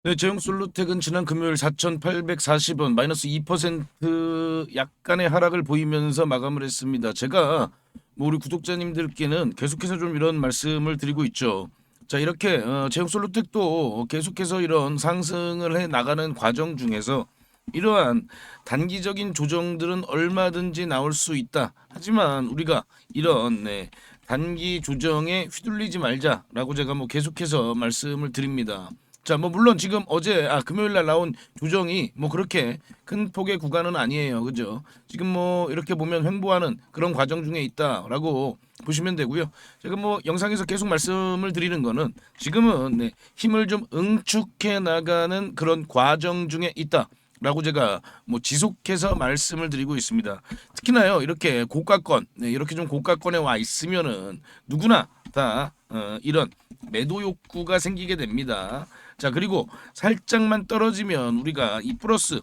네, 제형솔루텍은 지난 금요일 4,840원 마이너스 2% 약간의 하락을 보이면서 마감을 했습니다. 제가 우리 구독자님들께는 계속해서 좀 이런 말씀을 드리고 있죠. 자, 이렇게 제형솔루텍도 계속해서 이런 상승을 해 나가는 과정 중에서 이러한 단기적인 조정들은 얼마든지 나올 수 있다. 하지만 우리가 이런 단기 조정에 휘둘리지 말자라고 제가 계속해서 말씀을 드립니다. 자, 물론 지금 어제 금요일 날 나온 조정이 그렇게 큰 폭의 구간은 아니에요. 그죠? 지금 이렇게 보면 횡보하는 그런 과정 중에 있다라고 보시면 되고요. 제가 영상에서 계속 말씀을 드리는 거는 지금은 힘을 좀 응축해 나가는 그런 과정 중에 있다. 라고 제가 지속해서 말씀을 드리고 있습니다. 특히나요 이렇게 고가권, 이렇게 좀 고가권에 와 있으면은 누구나 다 이런 매도 욕구가 생기게 됩니다. 자, 그리고 살짝만 떨어지면 우리가 이 플러스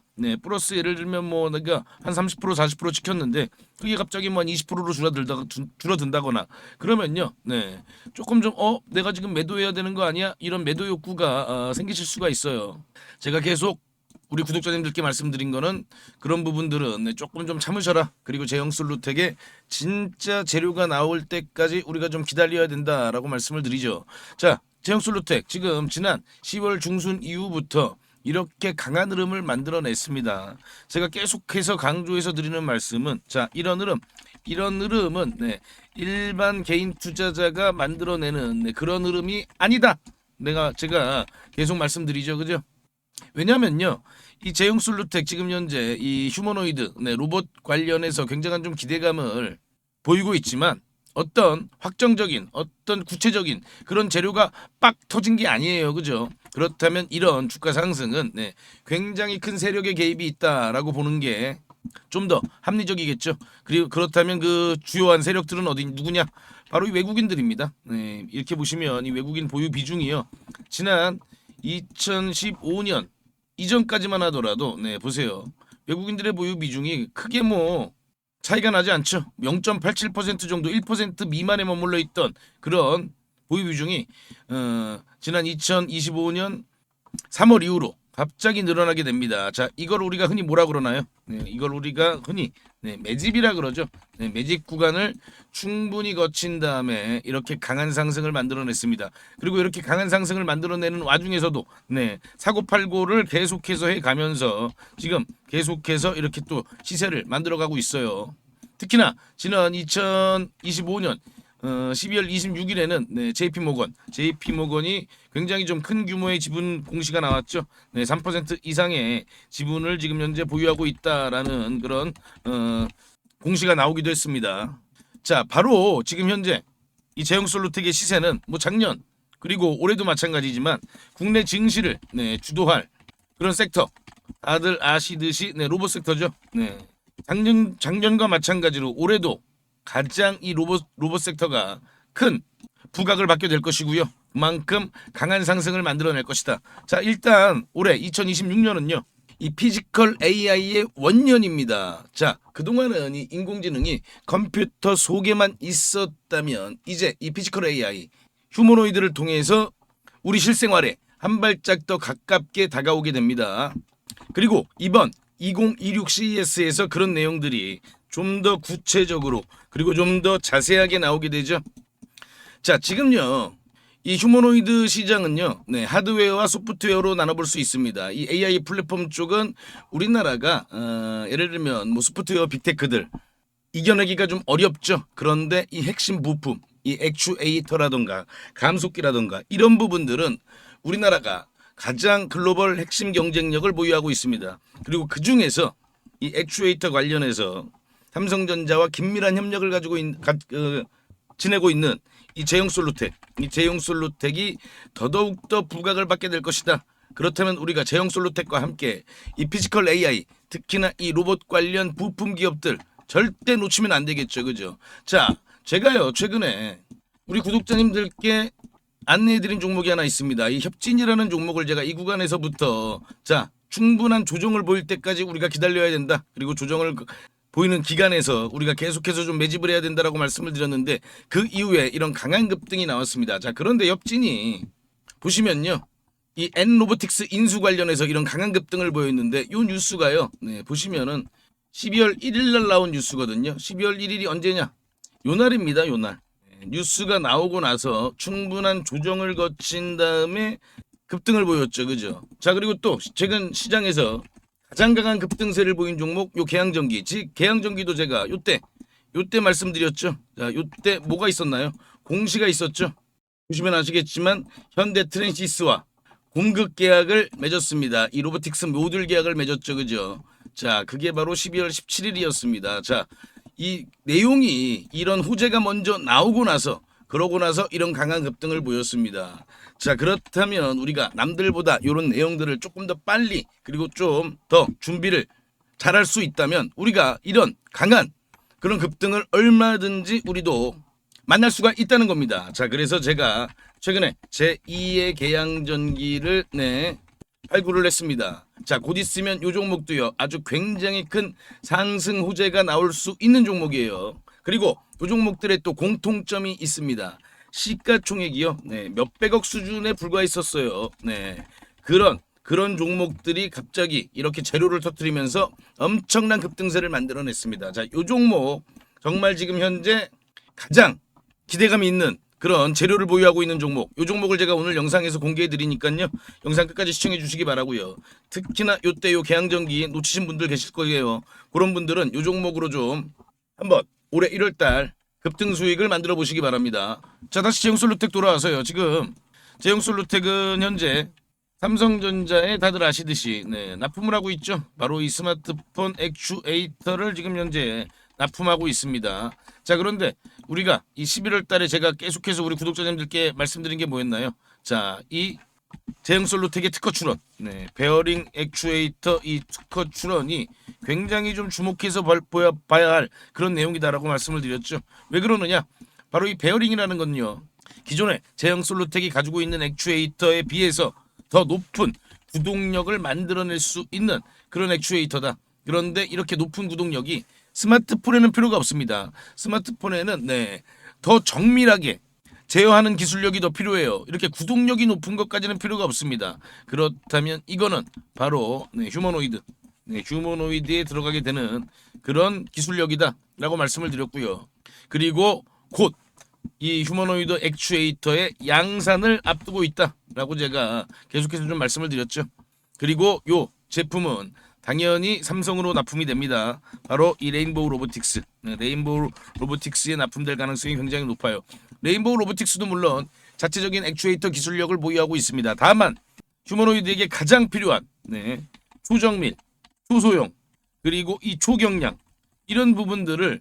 예를 들면 내가 한 30% 40% 지켰는데 그게 갑자기 한 20%로 줄어든다거나 그러면요, 조금 좀 내가 지금 매도해야 되는 거 아니야? 이런 매도 욕구가 생기실 수가 있어요. 제가 계속 우리 구독자님들께 말씀드린 거는 그런 부분들은 조금 좀 참으셔라. 그리고 제형솔루텍의 진짜 재료가 나올 때까지 우리가 좀 기다려야 된다라고 말씀을 드리죠. 자, 제형솔루텍 지금 지난 10월 중순 이후부터 이렇게 강한 흐름을 만들어냈습니다. 제가 계속해서 강조해서 드리는 말씀은 자, 이런 흐름은 일반 개인 투자자가 만들어내는 그런 흐름이 아니다. 제가 계속 말씀드리죠. 그죠? 왜냐면요, 이 제형솔루텍 지금 현재 이 휴머노이드 로봇 관련해서 굉장한 좀 기대감을 보이고 있지만 어떤 확정적인 어떤 구체적인 그런 재료가 빡 터진 게 아니에요. 그죠? 그렇다면 이런 주가 상승은 굉장히 큰 세력의 개입이 있다라고 보는 게 좀 더 합리적이겠죠. 그리고 그렇다면 그 주요한 세력들은 어디 누구냐? 바로 이 외국인들입니다. 이렇게 보시면 이 외국인 보유 비중이요. 지난 2015년 이전까지만 하더라도 보세요. 외국인들의 보유 비중이 크게 차이가 나지 않죠. 0.87% 정도 1% 미만에 머물러 있던 그런 보유 비중이 지난 2025년 3월 이후로 갑자기 늘어나게 됩니다. 자, 이걸 우리가 흔히 뭐라 그러나요? 이걸 우리가 흔히 매집이라 그러죠. 매집 구간을 충분히 거친 다음에 이렇게 강한 상승을 만들어냈습니다. 그리고 이렇게 강한 상승을 만들어내는 와중에서도 사고팔고를 계속해서 해가면서 지금 계속해서 이렇게 또 시세를 만들어가고 있어요. 특히나 지난 2025년 12월 26일에는 JP모건이 굉장히 좀 큰 규모의 지분 공시가 나왔죠. 3% 이상의 지분을 지금 현재 보유하고 있다라는 그런 공시가 나오기도 했습니다. 자, 바로 지금 현재 이 제형솔루텍의 시세는 작년 그리고 올해도 마찬가지지만 국내 증시를 주도할 그런 섹터, 다들 아시듯이 로봇 섹터죠. 작년과 마찬가지로 올해도 가장 이 로봇 섹터가 큰 부각을 받게 될 것이고요. 그만큼 강한 상승을 만들어낼 것이다. 자, 일단 올해 2026년은요. 이 피지컬 AI의 원년입니다. 자, 그동안은 이 인공지능이 컴퓨터 속에만 있었다면 이제 이 피지컬 AI 휴머노이드를 통해서 우리 실생활에 한 발짝 더 가깝게 다가오게 됩니다. 그리고 이번 2026 CES에서 그런 내용들이 좀 더 구체적으로 그리고 좀 더 자세하게 나오게 되죠. 자, 지금요. 이 휴머노이드 시장은요. 하드웨어와 소프트웨어로 나눠볼 수 있습니다. 이 AI 플랫폼 쪽은 우리나라가 예를 들면 소프트웨어 빅테크들 이겨내기가 좀 어렵죠. 그런데 이 핵심 부품, 이 액추에이터라던가 감속기라던가 이런 부분들은 우리나라가 가장 글로벌 핵심 경쟁력을 보유하고 있습니다. 그리고 그 중에서 이 액추에이터 관련해서 삼성전자와 긴밀한 협력을 가지고 지내고 있는 이 제형솔루텍이 더더욱더 부각을 받게 될 것이다. 그렇다면 우리가 제형솔루텍과 함께 이 피지컬 AI, 특히나 이 로봇 관련 부품 기업들 절대 놓치면 안 되겠죠. 그죠? 자, 제가요 최근에 우리 구독자님들께 안내해드린 종목이 하나 있습니다. 이 협진이라는 종목을 제가 이 구간에서부터 충분한 조정을 보일 때까지 우리가 기다려야 된다. 그리고 조정을 보이는 기간에서 우리가 계속해서 좀 매집을 해야 된다라고 말씀을 드렸는데 그 이후에 이런 강한 급등이 나왔습니다. 자, 그런데 협진이 보시면요. 이 N로보틱스 인수 관련해서 이런 강한 급등을 보였는데 이 뉴스가요. 네, 보시면은 12월 1일 날 나온 뉴스거든요. 12월 1일이 언제냐? 요 날입니다. 요 날. 네, 뉴스가 나오고 나서 충분한 조정을 거친 다음에 급등을 보였죠. 그죠? 자, 그리고 또 최근 시장에서 가장 강한 급등세를 보인 종목 요 계양전기. 즉 계양전기도 제가 요때 말씀드렸죠. 자, 요때 뭐가 있었나요? 공시가 있었죠. 보시면 아시겠지만 현대 트랜시스와 공급 계약을 맺었습니다. 이 로보틱스 모듈 계약을 맺었죠. 그죠? 자, 그게 바로 12월 17일이었습니다. 자, 이 내용이 이런 호재가 먼저 나오고 나서 그러고 나서 이런 강한 급등을 보였습니다. 자, 그렇다면 우리가 남들보다 이런 내용들을 조금 더 빨리 그리고 좀 더 준비를 잘할 수 있다면 우리가 이런 강한 그런 급등을 얼마든지 우리도 만날 수가 있다는 겁니다. 자, 그래서 제가 최근에 제2의 계양전기를 발굴을 했습니다. 자, 곧 있으면 이 종목도요. 아주 굉장히 큰 상승 호재가 나올 수 있는 종목이에요. 그리고 이 종목들의 또 공통점이 있습니다. 시가총액이요. 몇백억 수준에 불과했었어요. 그런 종목들이 갑자기 이렇게 재료를 터뜨리면서 엄청난 급등세를 만들어냈습니다. 자, 이 종목 정말 지금 현재 가장 기대감이 있는 그런 재료를 보유하고 있는 종목. 이 종목을 제가 오늘 영상에서 공개해 드리니까요. 영상 끝까지 시청해 주시기 바라고요. 특히나 요때 요 계양전기 놓치신 분들 계실 거예요. 그런 분들은 이 종목으로 좀 한번 올해 1월 달 급등 수익을 만들어 보시기 바랍니다. 자, 다시 제용솔루텍 돌아와서요. 지금 제용솔루텍은 현재 삼성전자에 다들 아시듯이 납품을 하고 있죠. 바로 이 스마트폰 액추에이터를 지금 현재 납품하고 있습니다. 자, 그런데 우리가 이 11월 달에 제가 계속해서 우리 구독자님들께 말씀드린 게 뭐였나요? 자, 이 제형솔루텍의 특허 출원, 베어링 액추에이터 이 특허 출원이 굉장히 좀 주목해서 봐야 할 그런 내용이다라고 말씀을 드렸죠. 왜 그러느냐? 바로 이 베어링이라는 건요. 기존에 제형솔루텍이 가지고 있는 액추에이터에 비해서 더 높은 구동력을 만들어낼 수 있는 그런 액추에이터다. 그런데 이렇게 높은 구동력이 스마트폰에는 필요가 없습니다. 스마트폰에는 더 정밀하게 제어하는 기술력이 더 필요해요. 이렇게 구동력이 높은 것까지는 필요가 없습니다. 그렇다면 이거는 바로 휴머노이드에 들어가게 되는 그런 기술력이다라고 말씀을 드렸고요. 그리고 곧 이 휴머노이드 액추에이터의 양산을 앞두고 있다라고 제가 계속해서 좀 말씀을 드렸죠. 그리고 요 제품은 당연히 삼성으로 납품이 됩니다. 바로 이 레인보우 로보틱스. 레인보우 로보틱스에 납품될 가능성이 굉장히 높아요. 레인보우 로보틱스도 물론 자체적인 액추에이터 기술력을 보유하고 있습니다. 다만 휴머노이드에게 가장 필요한 초정밀, 초소형, 그리고 이 초경량 이런 부분들을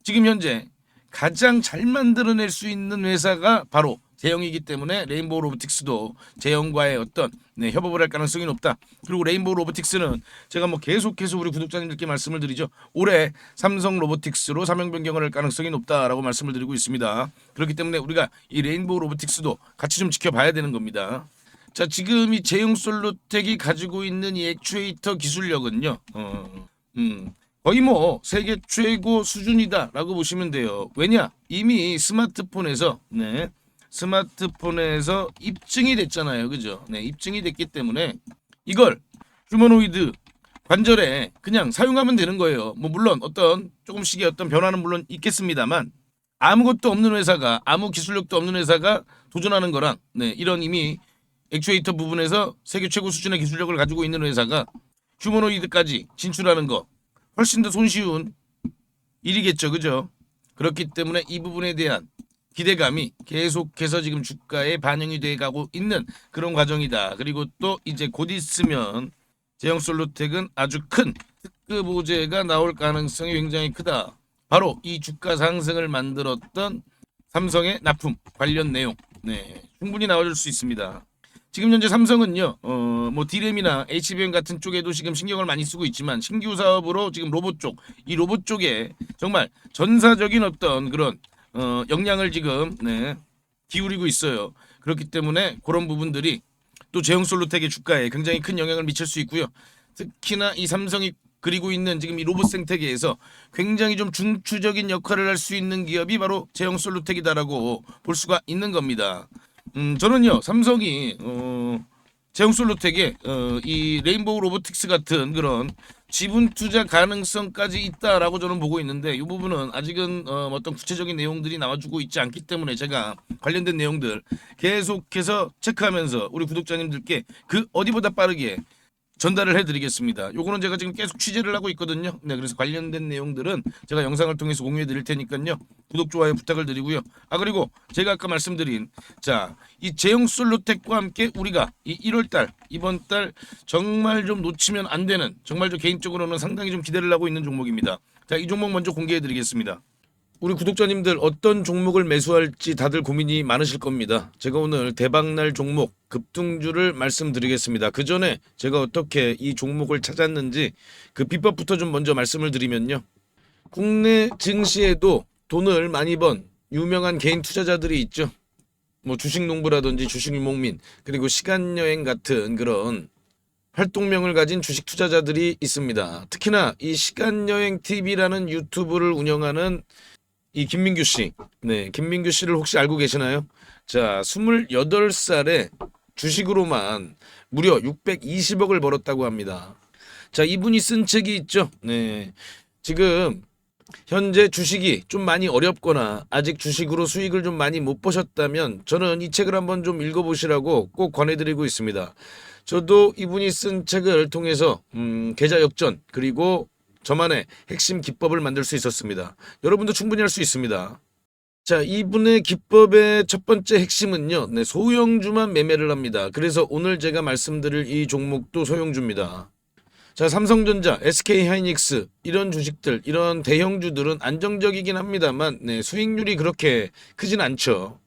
지금 현재 가장 잘 만들어낼 수 있는 회사가 바로 제형이기 때문에 레인보우 로보틱스도 제형과의 어떤 협업을 할 가능성이 높다. 그리고 레인보우 로보틱스는 제가 계속해서 우리 구독자님들께 말씀을 드리죠. 올해 삼성 로보틱스로 사명 변경을 할 가능성이 높다라고 말씀을 드리고 있습니다. 그렇기 때문에 우리가 이 레인보우 로보틱스도 같이 좀 지켜봐야 되는 겁니다. 자, 지금 이 제형솔루텍이 가지고 있는 이 액추에이터 기술력은요. 거의 세계 최고 수준이다라고 보시면 돼요. 왜냐? 이미 스마트폰에서 입증이 됐잖아요. 그죠? 입증이 됐기 때문에 이걸 휴머노이드 관절에 그냥 사용하면 되는 거예요. 물론 어떤 조금씩의 어떤 변화는 물론 있겠습니다만 아무것도 없는 회사가 아무 기술력도 없는 회사가 도전하는 거랑 이런 이미 액추에이터 부분에서 세계 최고 수준의 기술력을 가지고 있는 회사가 휴머노이드까지 진출하는 거 훨씬 더 손쉬운 일이겠죠. 그죠? 그렇기 때문에 이 부분에 대한 기대감이 계속해서 지금 주가에 반영이 돼 가고 있는 그런 과정이다. 그리고 또 이제 곧 있으면 제형솔루텍은 아주 큰 특급 호재가 나올 가능성이 굉장히 크다. 바로 이 주가 상승을 만들었던 삼성의 납품 관련 내용 충분히 나와줄 수 있습니다. 지금 현재 삼성은요, D램이나 HBM 같은 쪽에도 지금 신경을 많이 쓰고 있지만 신규 사업으로 지금 이 로봇 쪽에 정말 전사적인 어떤 그런 역량을 지금 기울이고 있어요. 그렇기 때문에 그런 부분들이 또 제형솔루텍의 주가에 굉장히 큰 영향을 미칠 수 있고요. 특히나 이 삼성이 그리고 있는 지금 이 로봇 생태계에서 굉장히 좀 중추적인 역할을 할 수 있는 기업이 바로 제형솔루텍이다라고 볼 수가 있는 겁니다. 저는요 삼성이 제형솔로텍에 이 레인보우 로보틱스 같은 그런 지분 투자 가능성까지 있다라고 저는 보고 있는데 이 부분은 아직은 어떤 구체적인 내용들이 나와주고 있지 않기 때문에 제가 관련된 내용들 계속해서 체크하면서 우리 구독자님들께 그 어디보다 빠르게 전달을 해드리겠습니다. 요거는 제가 지금 계속 취재를 하고 있거든요. 네, 그래서 관련된 내용들은 제가 영상을 통해서 공유해 드릴 테니까요. 구독, 좋아요 부탁을 드리고요. 그리고 제가 아까 말씀드린 이 제형솔로텍과 함께 우리가 이 1월달 이번 달 정말 좀 놓치면 안 되는, 정말 저 개인적으로는 상당히 좀 기대를 하고 있는 종목입니다. 이 종목 먼저 공개해 드리겠습니다. 우리 구독자님들 어떤 종목을 매수할지 다들 고민이 많으실 겁니다. 제가 오늘 대박날 종목 급등주를 말씀드리겠습니다. 그 전에 제가 어떻게 이 종목을 찾았는지 그 비법부터 좀 먼저 말씀을 드리면요. 국내 증시에도 돈을 많이 번 유명한 개인 투자자들이 있죠. 뭐 주식농부라든지 주식유목민, 그리고 시간여행 같은 그런 활동명을 가진 주식 투자자들이 있습니다. 특히나 이 시간여행 TV라는 유튜브를 운영하는 이 김민규 씨. 네, 김민규 씨를 혹시 알고 계시나요? 28살에 주식으로만 무려 620억을 벌었다고 합니다. 이분이 쓴 책이 있죠. 네. 지금 현재 주식이 좀 많이 어렵거나 아직 주식으로 수익을 좀 많이 못 보셨다면 저는 이 책을 한번 좀 읽어보시라고 꼭 권해드리고 있습니다. 저도 이분이 쓴 책을 통해서 계좌 역전 그리고 저만의 핵심 기법을 만들 수 있었습니다. 여러분도 충분히 할 수 있습니다. 이분의 기법의 첫 번째 핵심은요. 네, 소형주만 매매를 합니다. 그래서 오늘 제가 말씀드릴 이 종목도 소형주입니다. 삼성전자, SK하이닉스 이런 주식들, 이런 대형주들은 안정적이긴 합니다만 수익률이 그렇게 크진 않죠.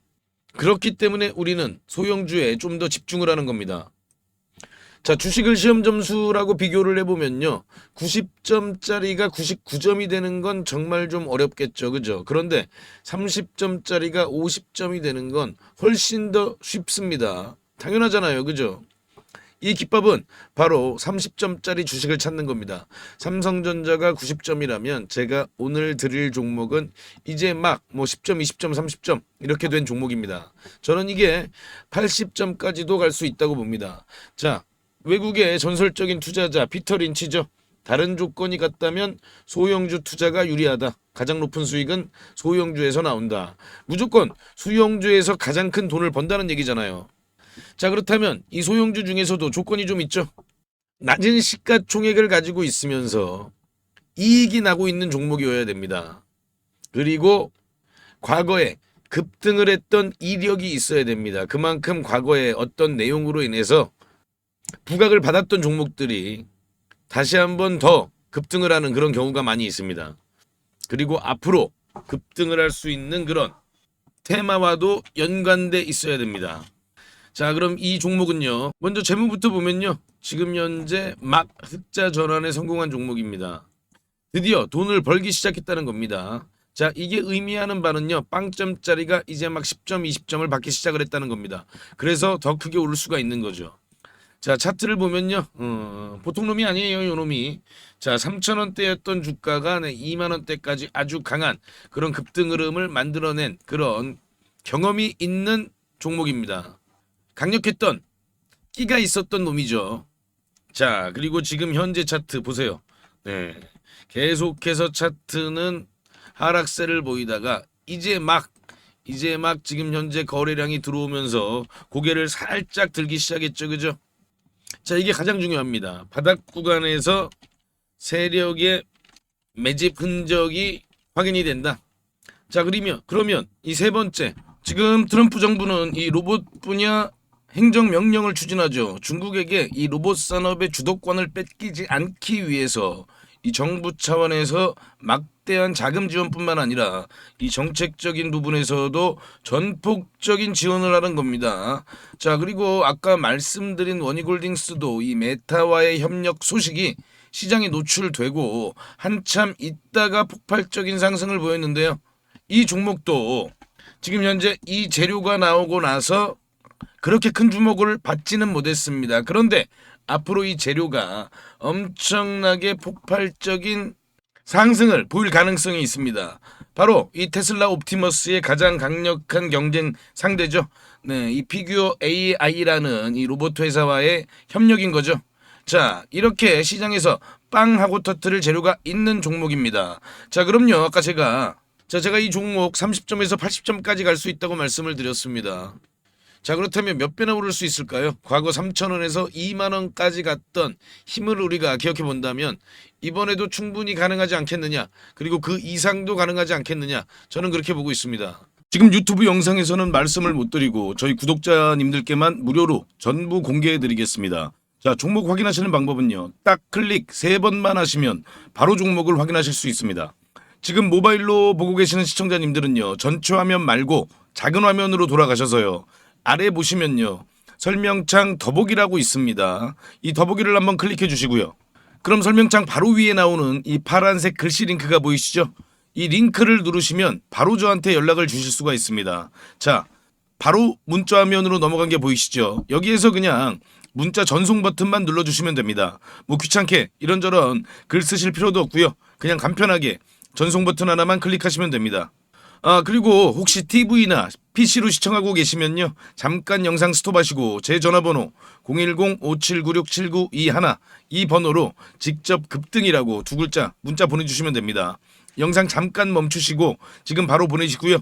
그렇기 때문에 우리는 소형주에 좀 더 집중을 하는 겁니다. 주식을 시험 점수라고 비교를 해보면요. 90점짜리가 99점이 되는 건 정말 좀 어렵겠죠. 그죠? 그런데 30점짜리가 50점이 되는 건 훨씬 더 쉽습니다. 당연하잖아요. 그죠? 이 기법은 바로 30점짜리 주식을 찾는 겁니다. 삼성전자가 90점이라면 제가 오늘 드릴 종목은 이제 막 10점, 20점, 30점 이렇게 된 종목입니다. 저는 이게 80점까지도 갈 수 있다고 봅니다. 외국의 전설적인 투자자 피터 린치죠. 다른 조건이 같다면 소형주 투자가 유리하다. 가장 높은 수익은 소형주에서 나온다. 무조건 소형주에서 가장 큰 돈을 번다는 얘기잖아요. 그렇다면 이 소형주 중에서도 조건이 좀 있죠. 낮은 시가총액을 가지고 있으면서 이익이 나고 있는 종목이어야 됩니다. 그리고 과거에 급등을 했던 이력이 있어야 됩니다. 그만큼 과거에 어떤 내용으로 인해서 부각을 받았던 종목들이 다시 한번 더 급등을 하는 그런 경우가 많이 있습니다. 그리고 앞으로 급등을 할 수 있는 그런 테마와도 연관돼 있어야 됩니다. 그럼 이 종목은요. 먼저 재무부터 보면요. 지금 현재 막 흑자 전환에 성공한 종목입니다. 드디어 돈을 벌기 시작했다는 겁니다. 이게 의미하는 바는요. 빵점짜리가 이제 막 10점, 20점을 받기 시작을 했다는 겁니다. 그래서 더 크게 오를 수가 있는 거죠. 차트를 보면요. 보통 놈이 아니에요. 요 놈이. 3,000원대였던 주가가 2만원대까지 아주 강한 그런 급등 흐름을 만들어낸 그런 경험이 있는 종목입니다. 강력했던 끼가 있었던 놈이죠. 그리고 지금 현재 차트 보세요. 네. 계속해서 차트는 하락세를 보이다가 이제 막 지금 현재 거래량이 들어오면서 고개를 살짝 들기 시작했죠. 그죠? 이게 가장 중요합니다. 바닥 구간에서 세력의 매집 흔적이 확인이 된다. 그러면 이 세 번째, 지금 트럼프 정부는 이 로봇 분야 행정명령을 추진하죠. 중국에게 이 로봇 산업의 주도권을 뺏기지 않기 위해서 이 정부 차원에서 막대한 자금 지원뿐만 아니라 이 정책적인 부분에서도 전폭적인 지원을 하는 겁니다. 그리고 아까 말씀드린 원희골딩스도 이 메타와의 협력 소식이 시장에 노출되고 한참 있다가 폭발적인 상승을 보였는데요. 이 종목도 지금 현재 이 재료가 나오고 나서 그렇게 큰 주목을 받지는 못했습니다. 그런데 앞으로 이 재료가 엄청나게 폭발적인 상승을 보일 가능성이 있습니다. 바로 이 테슬라 옵티머스의 가장 강력한 경쟁 상대죠. 네, 이 피규어 AI라는 이 로봇 회사와의 협력인 거죠. 자, 이렇게 시장에서 빵 하고 터트릴 재료가 있는 종목입니다. 자, 그럼요. 아까 제가 이 종목 30점에서 80점까지 갈 수 있다고 말씀을 드렸습니다. 자, 그렇다면 몇 배나 오를 수 있을까요? 과거 3,000원에서 2만 원까지 갔던 힘을 우리가 기억해 본다면 이번에도 충분히 가능하지 않겠느냐, 그리고 그 이상도 가능하지 않겠느냐, 저는 그렇게 보고 있습니다. 지금 유튜브 영상에서는 말씀을 못 드리고 저희 구독자님들께만 무료로 전부 공개해 드리겠습니다. 자, 종목 확인하시는 방법은요, 딱 클릭 3번만 하시면 바로 종목을 확인하실 수 있습니다. 지금 모바일로 보고 계시는 시청자님들은요, 전체 화면 말고 작은 화면으로 돌아가셔서요, 아래 보시면요, 설명창 더보기라고 있습니다. 이 더보기를 한번 클릭해 주시고요. 그럼 설명창 바로 위에 나오는 이 파란색 글씨 링크가 보이시죠? 이 링크를 누르시면 바로 저한테 연락을 주실 수가 있습니다. 자, 바로 문자 화면으로 넘어간 게 보이시죠? 여기에서 그냥 문자 전송 버튼만 눌러주시면 됩니다. 뭐 귀찮게 이런저런 글 쓰실 필요도 없고요. 그냥 간편하게 전송 버튼 하나만 클릭하시면 됩니다. 아, 그리고 혹시 TV나 PC로 시청하고 계시면요, 잠깐 영상 스톱하시고 제 전화번호 010-5796-7921 이 번호로 직접 급등이라고 2글자 문자 보내주시면 됩니다. 영상 잠깐 멈추시고 지금 바로 보내시고요.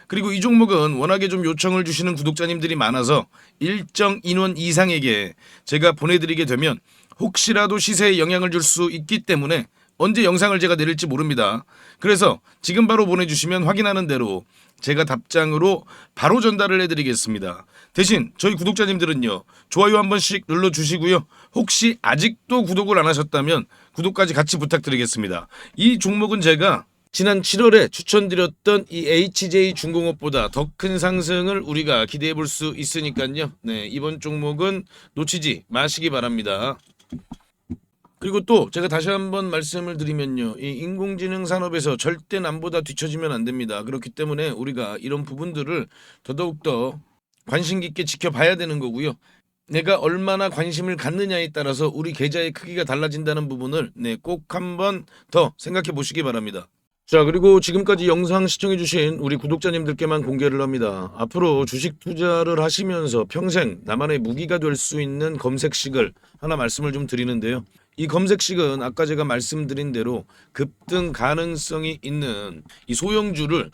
그리고 이 종목은 워낙에 좀 요청을 주시는 구독자님들이 많아서 일정 인원 이상에게 제가 보내드리게 되면 혹시라도 시세에 영향을 줄 수 있기 때문에 언제 영상을 제가 내릴지 모릅니다. 그래서 지금 바로 보내주시면 확인하는 대로 제가 답장으로 바로 전달을 해드리겠습니다. 대신 저희 구독자님들은요, 좋아요 한 번씩 눌러주시고요. 혹시 아직도 구독을 안 하셨다면 구독까지 같이 부탁드리겠습니다. 이 종목은 제가 지난 7월에 추천드렸던 이 HJ중공업보다 더 큰 상승을 우리가 기대해 볼 수 있으니까요. 네, 이번 종목은 놓치지 마시기 바랍니다. 그리고 또 제가 다시 한번 말씀을 드리면요, 이 인공지능 산업에서 절대 남보다 뒤처지면 안 됩니다. 그렇기 때문에 우리가 이런 부분들을 더더욱더 관심 깊게 지켜봐야 되는 거고요. 내가 얼마나 관심을 갖느냐에 따라서 우리 계좌의 크기가 달라진다는 부분을 꼭 한번 더 생각해 보시기 바랍니다. 자, 그리고 지금까지 영상 시청해주신 우리 구독자님들께만 공개를 합니다. 앞으로 주식 투자를 하시면서 평생 나만의 무기가 될 수 있는 검색식을 하나 말씀을 좀 드리는데요. 이 검색식은 아까 제가 말씀드린 대로 급등 가능성이 있는 이 소형주를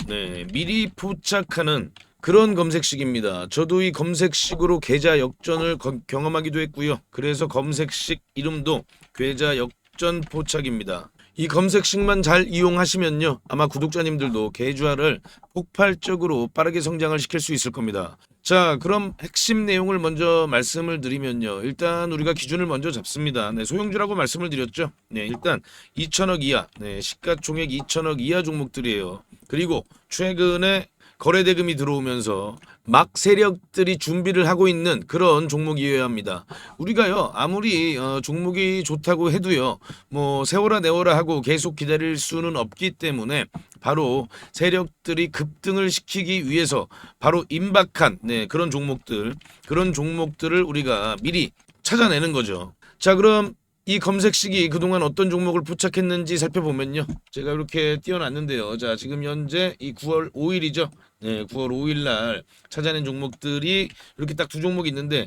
미리 포착하는 그런 검색식입니다. 저도 이 검색식으로 계좌 역전을 경험하기도 했고요. 그래서 검색식 이름도 계좌 역전 포착입니다. 이 검색식만 잘 이용하시면요, 아마 구독자님들도 계좌를 폭발적으로 빠르게 성장을 시킬 수 있을 겁니다. 자, 그럼 핵심 내용을 먼저 말씀을 드리면요, 일단 우리가 기준을 먼저 잡습니다. 소형주라고 말씀을 드렸죠. 일단 2천억 이하, 시가총액 2천억 이하 종목들이에요. 그리고 최근에 거래대금이 들어오면서 막 세력들이 준비를 하고 있는 그런 종목이어야 합니다. 우리가요, 아무리 종목이 좋다고 해도요, 뭐 세워라 내워라 하고 계속 기다릴 수는 없기 때문에 바로 세력들이 급등을 시키기 위해서 바로 임박한 그런 종목들을 우리가 미리 찾아내는 거죠. 자, 그럼 이 검색식이 그동안 어떤 종목을 포착했는지 살펴보면요, 제가 이렇게 띄워놨는데요. 자, 지금 현재 이 9월 5일이죠. 9월 5일 날 찾아낸 종목들이 이렇게 딱 두 종목이 있는데,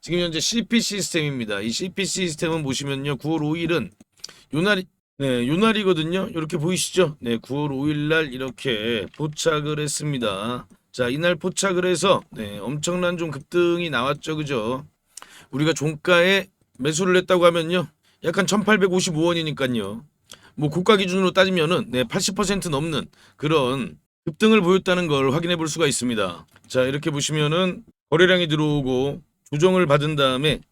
지금 현재 CP 시스템입니다. 이 CP 시스템은 보시면요, 9월 5일은 요날이거든요. 이렇게 보이시죠? 9월 5일 날 이렇게 포착을 했습니다. 자, 이날 포착을 해서 엄청난 좀 급등이 나왔죠, 그죠? 우리가 종가에 매수를 했다고 하면요, 약간 1855원이니까요. 뭐 고가 기준으로 따지면은 80% 넘는 그런 급등을 보였다는 걸 확인해 볼 수가 있습니다. 자, 이렇게 보시면은 거래량이 들어오고 조정을 받은 다음에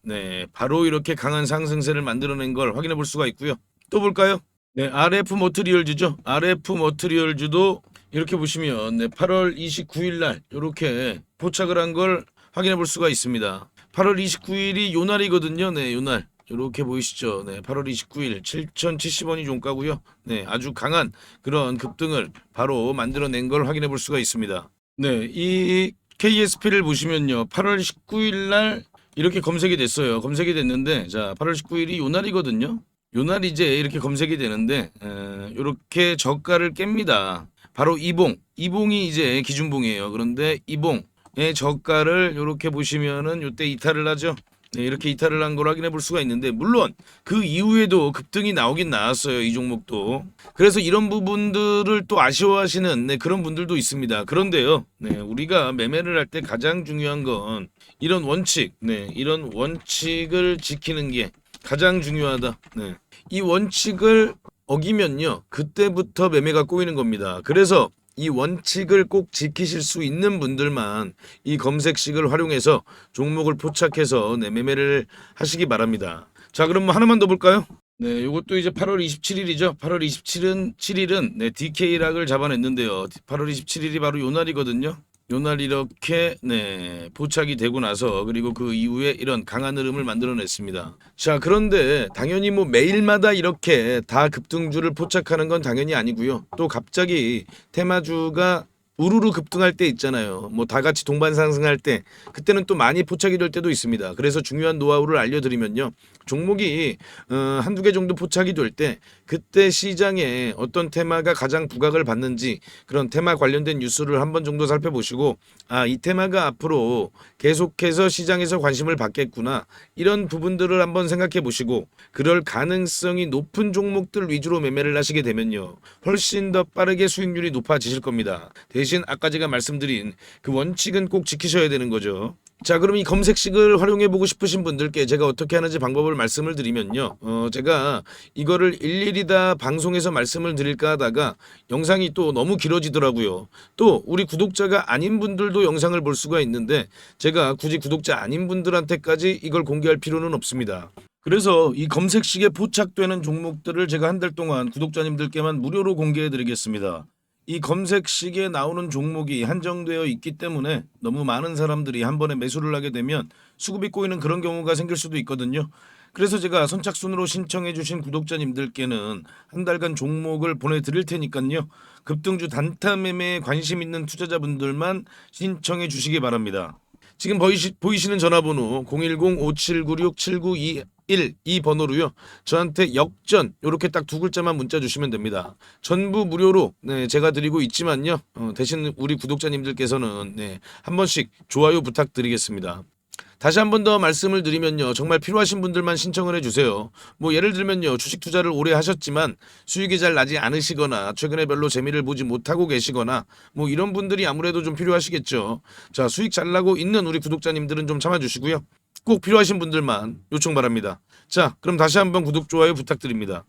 바로 이렇게 강한 상승세를 만들어낸 걸 확인해 볼 수가 있고요. 또 볼까요? RF 머티리얼즈죠. RF 머티리얼즈도 이렇게 보시면 8월 29일 날 이렇게 포착을 한 걸 확인해 볼 수가 있습니다. 8월 29일이 요날이거든요. 요날. 이렇게 보이시죠? 8월 29일 7,070원이 종가고요. 아주 강한 그런 급등을 바로 만들어낸 걸 확인해 볼 수가 있습니다. 이 KSP를 보시면요, 8월 19일 날 이렇게 검색이 됐어요. 검색이 됐는데, 자, 8월 19일이 요날이거든요. 요날 이제 이렇게 검색이 되는데, 이렇게 저가를 깹니다. 바로 이봉이 이제 기준봉이에요. 그런데 이봉의 저가를 이렇게 보시면은 요때 이탈을 하죠. 네, 이렇게 이탈을 한 걸 확인해 볼 수가 있는데, 물론 그 이후에도 급등이 나오긴 나왔어요, 이 종목도. 그래서 이런 부분들을 또 아쉬워하시는 그런 분들도 있습니다. 그런데요, 우리가 매매를 할 때 가장 중요한 건 이런 원칙, 이런 원칙을 지키는 게 가장 중요하다. 이 원칙을 어기면요, 그때부터 매매가 꼬이는 겁니다. 그래서 이 원칙을 꼭 지키실 수 있는 분들만 이 검색식을 활용해서 종목을 포착해서 매매를 하시기 바랍니다. 자, 그럼 뭐 하나만 더 볼까요? 네, 요것도 이제 8월 27일이죠. 8월 27일은 DK락을 잡아냈는데요. 8월 27일이 바로 요 날이거든요. 요 날 이렇게 포착이 되고 나서, 그리고 그 이후에 이런 강한 흐름을 만들어냈습니다. 자, 그런데 당연히 뭐 매일마다 이렇게 다 급등주를 포착하는 건 당연히 아니고요. 또 갑자기 테마주가 우르르 급등할 때 있잖아요. 뭐 다 같이 동반 상승할 때, 그때는 또 많이 포착이 될 때도 있습니다. 그래서 중요한 노하우를 알려드리면요, 종목이 한두 개 정도 포착이 될 때 그때 시장에 어떤 테마가 가장 부각을 받는지, 그런 테마 관련된 뉴스를 한번 정도 살펴보시고, 이 테마가 앞으로 계속해서 시장에서 관심을 받겠구나, 이런 부분들을 한번 생각해 보시고, 그럴 가능성이 높은 종목들 위주로 매매를 하시게 되면요, 훨씬 더 빠르게 수익률이 높아지실 겁니다. 대신 아까 제가 말씀드린 그 원칙은 꼭 지키셔야 되는 거죠. 자, 그럼 이 검색식을 활용해 보고 싶으신 분들께 제가 어떻게 하는지 방법을 말씀을 드리면요, 제가 이거를 일일이 다 방송에서 말씀을 드릴까 하다가 영상이 또 너무 길어지더라고요. 또 우리 구독자가 아닌 분들도 영상을 볼 수가 있는데, 제가 굳이 구독자 아닌 분들한테까지 이걸 공개할 필요는 없습니다. 그래서 이 검색식에 포착되는 종목들을 제가 한 달 동안 구독자님들께만 무료로 공개해 드리겠습니다. 이 검색식에 나오는 종목이 한정되어 있기 때문에 너무 많은 사람들이 한 번에 매수를 하게 되면 수급이 꼬이는 그런 경우가 생길 수도 있거든요. 그래서 제가 선착순으로 신청해 주신 구독자님들께는 한 달간 종목을 보내드릴 테니까요, 급등주 단타 매매에 관심 있는 투자자분들만 신청해 주시기 바랍니다. 지금 보이시는 전화번호 010-5796-7921 이 번호로요, 저한테 역전 요렇게 딱 두 글자만 문자 주시면 됩니다. 전부 무료로 제가 드리고 있지만요, 대신 우리 구독자님들께서는 한 번씩 좋아요 부탁드리겠습니다. 다시 한 번 더 말씀을 드리면요, 정말 필요하신 분들만 신청을 해주세요. 뭐 예를 들면요, 주식 투자를 오래 하셨지만 수익이 잘 나지 않으시거나 최근에 별로 재미를 보지 못하고 계시거나 뭐 이런 분들이 아무래도 좀 필요하시겠죠. 자, 수익 잘 나고 있는 우리 구독자님들은 좀 참아주시고요, 꼭 필요하신 분들만 요청 바랍니다. 자, 그럼 다시 한번 구독, 좋아요 부탁드립니다.